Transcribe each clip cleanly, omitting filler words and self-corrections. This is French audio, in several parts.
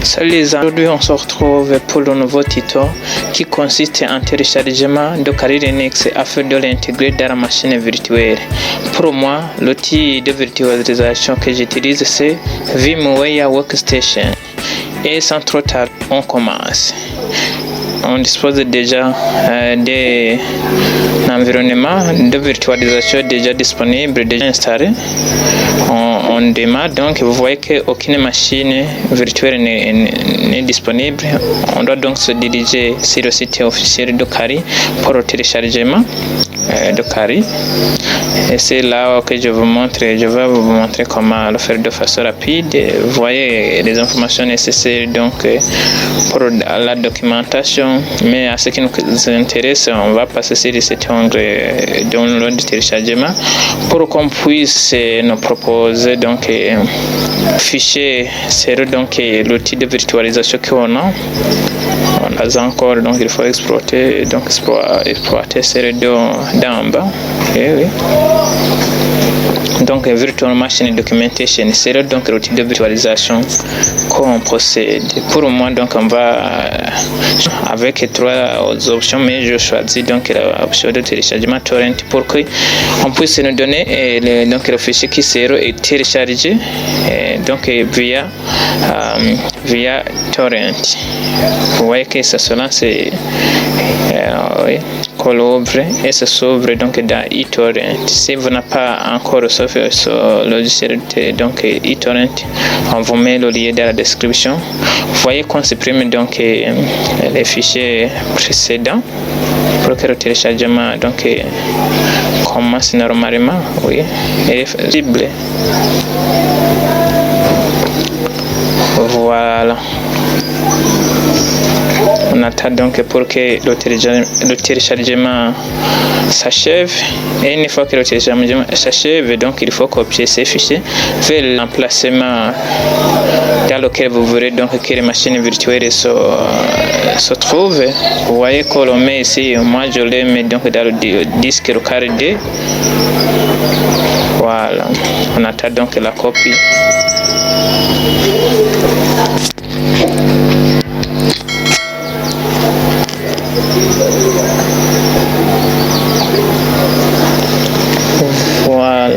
Salut, aujourd'hui on se retrouve pour le nouveau tuto qui consiste en téléchargement de Kali Linux afin de l'intégrer dans la machine virtuelle. Pour moi, l'outil de virtualisation que j'utilise c'est VMware Workstation. Et sans trop tarder, on commence. On dispose déjà d'un environnement de virtualisation déjà disponible, déjà installé. On démarre, donc vous voyez qu'aucune machine virtuelle n'est disponible. On doit donc se diriger sur le site officiel de Kali pour le téléchargement de Kali. Et c'est là que je vais vous montrer comment le faire de façon rapide. Vous voyez les informations nécessaires donc pour la documentation, mais à ce qui nous intéresse, on va passer sur cet onglet download de téléchargement pour qu'on puisse nous proposer donc fichier. C'est donc l'outil de virtualisation qu'on a. On n'a encore, donc il faut exploiter c'est d'en bas. Et oui. Donc Virtual Machine Documentation, c'est donc l'outil de virtualisation qu'on procède. Pour moi, donc on va avec trois options, mais je choisis donc l'option de téléchargement torrent pour que on puisse nous donner le fichier qui sera téléchargé donc via torrent. Vous voyez que ça se lance qu'on ouvre et ça s'ouvre donc dans eTorrent. Si vous n'avez pas encore reçu ce logiciel donc eTorrent, on vous met le lien dans la description. Vous voyez qu'on supprime donc les fichiers précédents pour que le téléchargement donc commence normalement. Oui, et visible. Voilà. On attend donc pour que le téléchargement s'achève, et une fois que le téléchargement s'achève, donc il faut copier ces fichiers vers l'emplacement dans lequel vous voulez donc que les machines virtuelles se trouvent. Vous voyez qu'on le met ici, moi je le mets donc dans le disque le carré D. Voilà, on attend donc la copie. Voilà.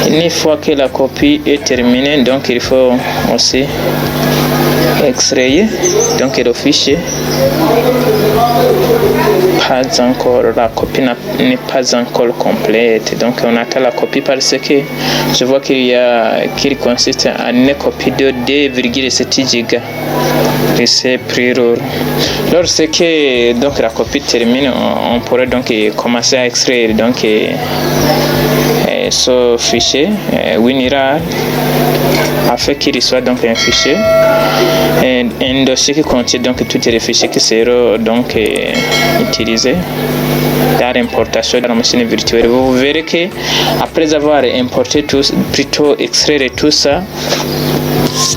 Une fois que la copie est terminée, donc il faut aussi extraire donc le fichier. Pas encore, la copie n'est pas encore complète, donc on attend la copie parce que je vois qu'il consiste en une copie de 2,7 Go. Et c'est pre-roll. Lorsque donc la copie termine, on pourrait donc commencer à extraire donc ce fichier WinRAR afin qu'il soit donc un fichier, un dossier qui contient donc tous les fichiers qui seront donc utilisés dans l'importation de la machine virtuelle. Vous verrez que après avoir importé extraire tout ça,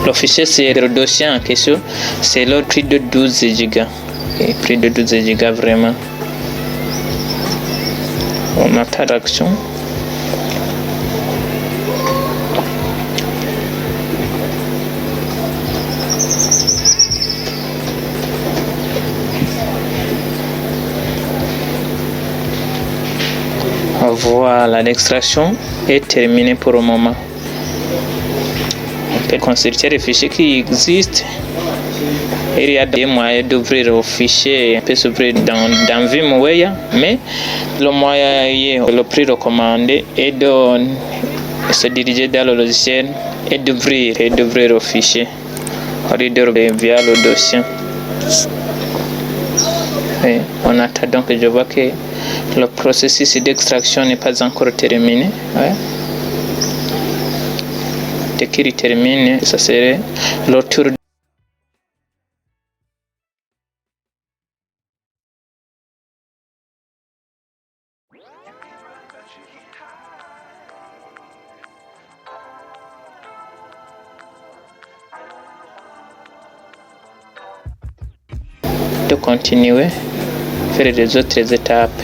le fichier c'est le dossier en question, c'est le prix de 12 Go. Et prix de 12 Go vraiment. On attend l'action. Voilà, l'extraction est terminée pour le moment. On peut consulter les fichiers qui existent. Il y a des moyens d'ouvrir le fichier, on peut s'ouvrir dans VMware, mais le moyen, le plus recommandé est de se diriger dans le logiciel et d'ouvrir le fichier via le dossier. Et on attend donc, je vois que le processus d'extraction n'est pas encore terminé. Ouais. Dès qu'il termine, ça serait le tour de continuer faire les autres étapes.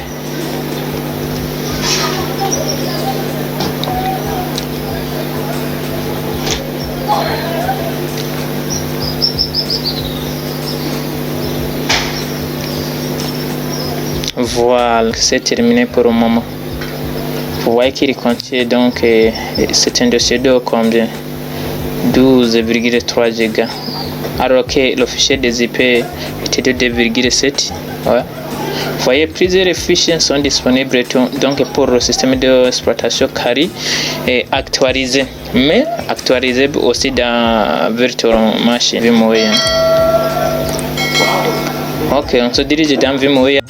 Voilà, c'est terminé pour le moment. Vous voyez qu'il contient donc, c'est un dossier de combien 12,3 Go, alors que le fichier des IP était de 2,7. Ouais. Vous voyez, plusieurs fichiers sont disponibles donc pour le système d'exploitation Kali et actualisé, mais actualisé aussi dans Virtual Machine VMware. Ok, on se dirige dans VMware.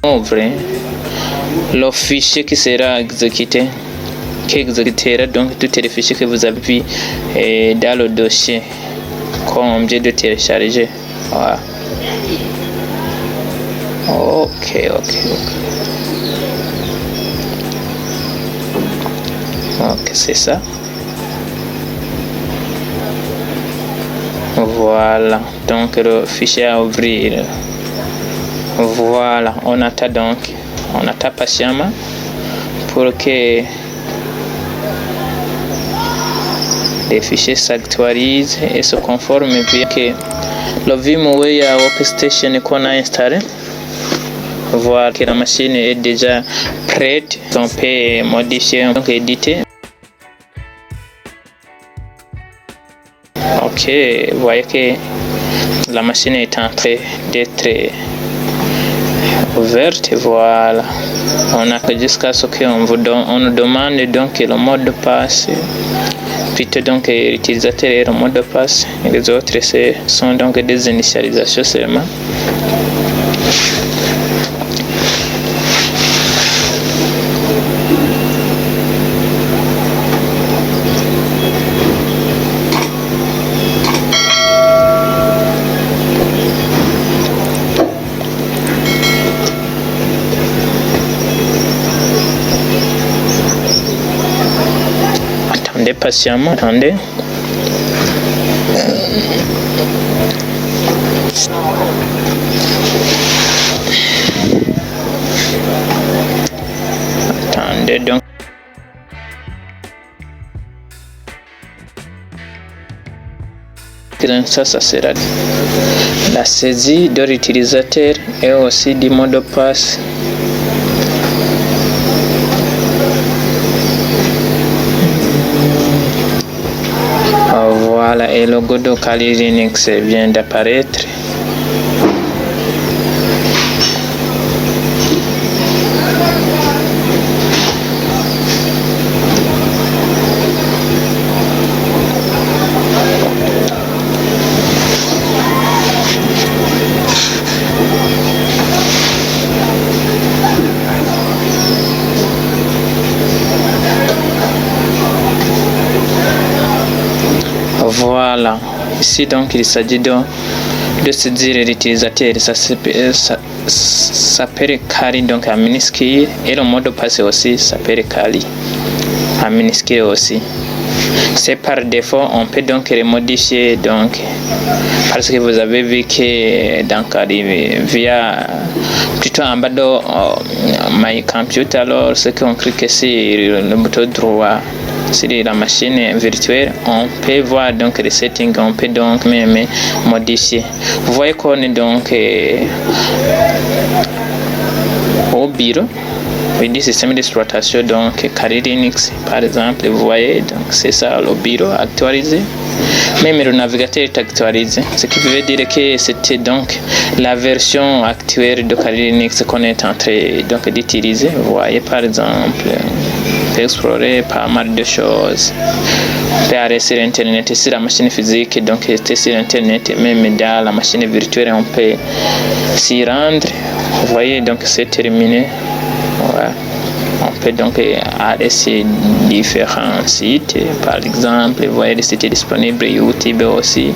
Ouvrez le fichier qui sera exécuté, qui exécutera donc tous les fichiers que vous avez vu dans le dossier qu'on vient de télécharger. Voilà. Ok, c'est ça. Voilà, donc le fichier à ouvrir. Voilà, on attend patiemment pour que les fichiers s'actualisent et se conforment bien que le VMware Workstation qu'on a installé. Voir que la machine est déjà prête, on peut modifier, donc éditer. Ok, vous voyez que la machine est en train d'être ouverte. Voilà, on a jusqu'à ce qu'on nous demande donc le mot de passe, plutôt donc l'utilisateur et le mot de passe, et les autres sont donc des initialisations seulement. Attendez patiemment, attendez. Attendez donc. Ça sera la saisie de l'utilisateur et aussi du mot de passe. Voilà, et le logo de Kali Linux vient d'apparaître. Voilà, ici donc il s'agit de saisir l'utilisateur. Ça s'appelle Kali donc en minuscule, et le mot de passe aussi s'appelle Kali en minuscule aussi. C'est par défaut, on peut donc les modifier donc, parce que vous avez vu que dans Kali via plutôt en bas de My Computer, alors ce qu'on clique sur le bouton droit sur la machine virtuelle, on peut voir donc les settings, on peut donc même modifier. Vous voyez qu'on est donc au bureau du système d'exploitation, donc Kali Linux par exemple. Vous voyez, donc c'est ça le bureau actualisé, même le navigateur est actualisé, ce qui veut dire que c'était donc la version actuelle de Kali Linux qu'on est en train donc d'utiliser. Vous voyez par exemple, on peut explorer pas mal de choses, on peut aller sur internet, sur la machine physique, donc c'était sur internet, même dans la machine virtuelle on peut s'y rendre. Vous voyez, donc c'est terminé. Ouais. On peut donc aller sur différents sites, par exemple, vous voyez les sites disponibles, YouTube aussi,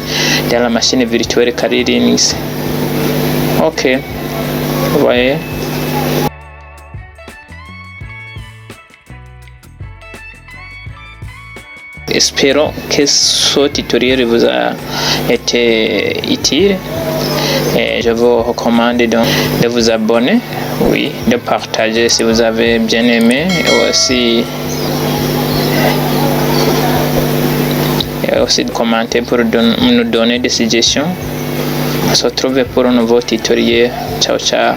dans la machine virtuelle Kali Linux. Ok, vous voyez. Espérons que ce tutoriel vous a été utile. Et je vous recommande donc de vous abonner, oui, de partager si vous avez bien aimé, et aussi de commenter pour nous donner des suggestions. On se retrouve pour un nouveau tutoriel. Ciao ciao.